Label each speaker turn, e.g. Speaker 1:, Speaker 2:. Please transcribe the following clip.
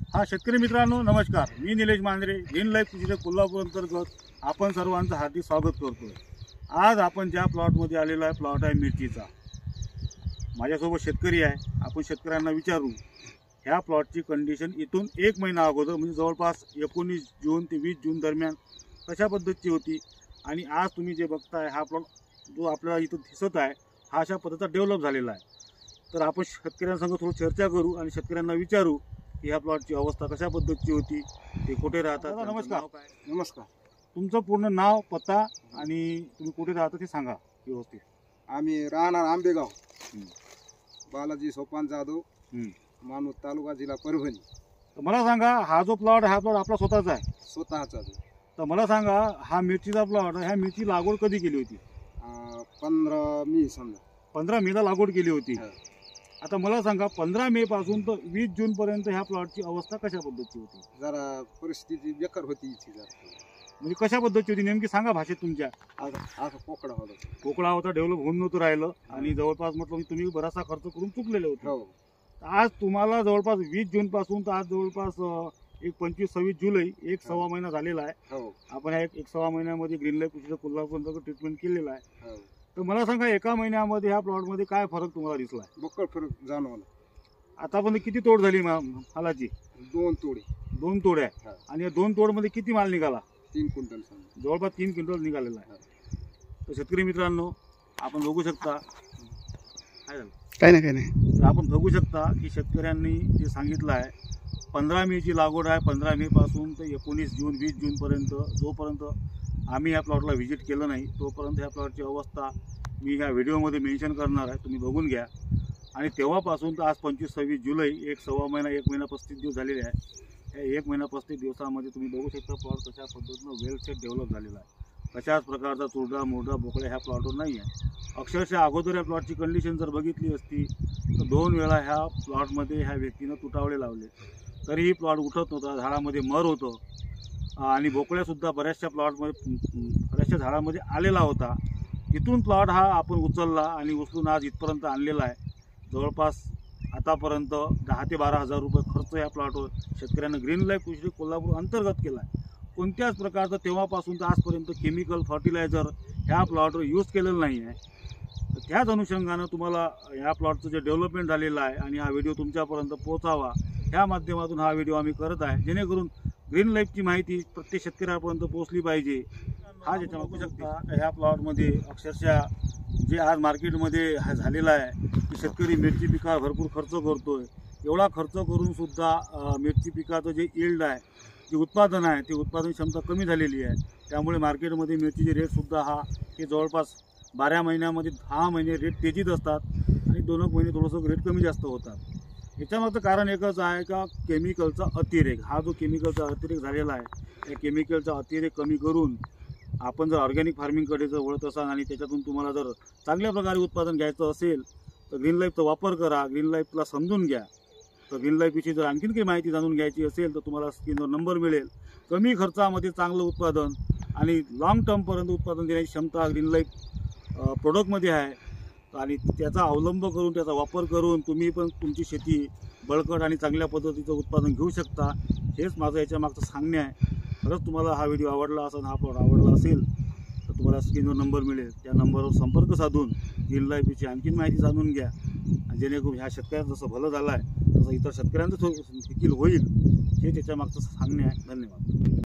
Speaker 1: हा शेतकरी मित्रांनो नमस्कार, मी निलेश मांजरे ग्रीन लाईफ कृषी कोल्हापूर अंतर्गत आपण सर्वांचं हार्दिक स्वागत करतोय। आज आपण ज्या प्लॉटमध्ये आलेलो आहे प्लॉट आहे मिरचीचा। माझ्यासोबत शेतकरी आहे, आपण शेतकऱ्यांना विचारू ह्या प्लॉटची कंडिशन इथून एक महिना अगोदर म्हणजे जवळपास 19 जून ते 20 जून दरम्यान कशा पद्धतीची होती आणि आज तुम्ही जे बघताय हा प्लॉट जो आपल्याला इथं दिसत आहे हा अशा पद्धतीचा डेव्हलप झालेला आहे। तर आपण शेतकऱ्यांसंग थोडी चर्चा करू आणि शेतकऱ्यांना विचारू की ह्या प्लॉटची अवस्था कशा पद्धतीची होती, ते कुठे राहतात। नमस्कार।
Speaker 2: नमस्कार।
Speaker 1: तुमचं पूर्ण नाव पत्ता आणि तुम्ही कुठे राहता ते सांगा व्यवस्थित।
Speaker 2: आम्ही राहणार आंबेगाव, बालाजी सोपान जाधव, मानूर तालुका जिल्हा परभणी।
Speaker 1: तर मला सांगा हा जो प्लॉट आपला स्वतःचा आहे?
Speaker 2: स्वतःचा।
Speaker 1: तर मला सांगा हा मिरचीचा प्लॉट, ह्या मिरची लागवड कधी केली होती?
Speaker 2: 15 मे समजा
Speaker 1: 15 मेला लागवड केली होती। आता मला सांगा 15 मे पासून तर 20 जून पर्यंत ह्या प्लॉटची अवस्था कशा पद्धतीची होती?
Speaker 2: जरा परिस्थिती बेकार होती इथे, जरा
Speaker 1: म्हणजे कशा पद्धतीची होती नेमकी सांगा भाषेत तुमच्या।
Speaker 2: आता पोकडा होता,
Speaker 1: पोकळा होता, डेव्हलप होऊन नव्हतं राहिलं आणि जवळपास म्हटलं की तुम्ही बराचसा खर्च करून चुकलेले होते। आज तुम्हाला जवळपास 20 जून पासून तर आज जवळपास एक 25-26 जुलै, एक सव्वा महिना झालेला आहे। आपण ह्या एक सव्वा महिन्यामध्ये ग्रीन लाईफ कृषी कोल्हापूर ट्रीटमेंट केलेला आहे। तर मला सांगा एका महिन्यामध्ये ह्या प्लॉटमध्ये काय फरक तुम्हाला दिसला?
Speaker 2: बक्कळ फरक जाणवला।
Speaker 1: आतापर्यंत किती तोड झाली मालाची?
Speaker 2: 2 तोडे।
Speaker 1: 2 तोड्या। आणि या 2 तोडमध्ये किती माल निघाला?
Speaker 2: 3 क्विंटल
Speaker 1: जवळपास 3 क्विंटल निघालेला आहे। तर शेतकरी मित्रांनो आपण बघू शकता,
Speaker 2: काय नाही
Speaker 1: तर आपण बघू शकता की शेतकऱ्यांनी जे सांगितलं आहे 15 मेची लागवड आहे। 15 मे पासून ते 19 जून 20 जूनपर्यंत जोपर्यंत आम्ही या प्लॉटला व्हिजिट केलं नाही तोपर्यंत ह्या प्लॉटची अवस्था मी ह्या व्हिडिओमध्ये मेन्शन करणार आहे, तुम्ही बघून घ्या। आणि तेव्हापासून तर आज 25-26 जुलै, एक सव्वा महिना, 1 महिना 35 दिवस झालेले आहे। या 1 महिना 35 दिवसामध्ये तुम्ही बघू शकता प्लॉट कशा पद्धतीनं वेल सेट डेव्हलप झालेला आहे। कशाच प्रकारचा चुरडा मोरडा बोकड्या ह्या प्लॉटवर नाही आहे। अक्षरशः अगोदर या प्लॉटची कंडिशन जर बघितली असती तर 2 वेळा ह्या प्लॉटमध्ये ह्या व्यक्तीनं तुटावळे लावले तरीही प्लॉट उठत नव्हता, झाडामध्ये मर होतं आणि बोकड्यासुद्धा बऱ्याचशा बऱ्याचशा झाडामध्ये आलेला होता। इथून प्लॉट हा आपण उचलला आणि उचलून आज इथपर्यंत आणलेला आहे। जवळपास आतापर्यंत 10 ते 12 हजार रुपये खर्च या प्लॉटवर शेतकऱ्यांना ग्रीन लाईफ कृषी कोल्हापूर अंतर्गत केला आहे। कोणत्याच प्रकारचं तेव्हापासून तर आजपर्यंत केमिकल फर्टिलायझर ह्या प्लॉटवर यूज केलेलं नाही आहे। तर त्याच अनुषंगानं तुम्हाला ह्या प्लॉटचं जे डेव्हलपमेंट झालेलं आहे आणि हा व्हिडिओ तुमच्यापर्यंत पोहोचावा ह्या माध्यमातून हा व्हिडिओ आम्ही करत आहे, जेणेकरून ग्रीन लाईफची माहिती प्रत्येक शेतकऱ्यापर्यंत पोहोचली पाहिजे। हा ज्याच्या बघू शकता ह्या प्लॉटमध्ये अक्षरशः जे आज मार्केटमध्ये झालेला आहे की शेतकरी मिरची पिकावर भरपूर खर्च करतोय। एवढा खर्च करून सुद्धा मिरची पिकाचं जे यील्ड आहे, जे उत्पादन आहे, ते उत्पादन क्षमता कमी झालेली आहे। त्यामुळे मार्केटमध्ये मिरचीचे रेटसुद्धा हे जवळपास 12 महिन्यामध्ये 10 महिने रेट तेजीत असतात आणि 2 महिने थोडंसं रेट कमी जास्त होतात। याच्यामागचं कारण एकच आहे का केमिकलचा अतिरेक। हा जो केमिकलचा अतिरेक झालेला आहे या केमिकलचा अतिरेक कमी करून आपण जर ऑर्गॅनिक फार्मिंगकडे जर वळत असाल आणि त्याच्यातून तुम्हाला जर चांगल्या प्रकारे उत्पादन घ्यायचं असेल तर ग्रीन लाईफचा वापर करा, ग्रीन लाईफला समजून घ्या। तर ग्रीन लाईफविषयी जर आणखीन काही माहिती जाणून घ्यायची असेल तर तुम्हाला स्क्रीनवर नंबर मिळेल। कमी खर्चामध्ये चांगलं उत्पादन आणि लॉंग टर्मपर्यंत उत्पादन देण्याची क्षमता ग्रीन लाईफ प्रोडक्टमध्ये आहे आणि त्याचा अवलंब करून त्याचा वापर करून तुम्ही पण तुमची शेती बळकट आणि चांगल्या पद्धतीचं उत्पादन घेऊ शकता। हेच माझं याच्या मागचं सांगणे आहे। खरंच तुम्हाला हा व्हिडिओ आवडला असेल, हा प्लॉट आवडला असेल तर तुम्हाला स्क्रीनवर नंबर मिळेल, त्या नंबरवर संपर्क साधून ग्रीन लाईफची आणखीन माहिती जाणून घ्या, जेणेकरून ह्या शेतकऱ्यांचं जसं भलं झालं आहे तसं इतर शेतकऱ्यांचं देखील होईल, हे त्याच्या मागचं सांगणे आहे। धन्यवाद।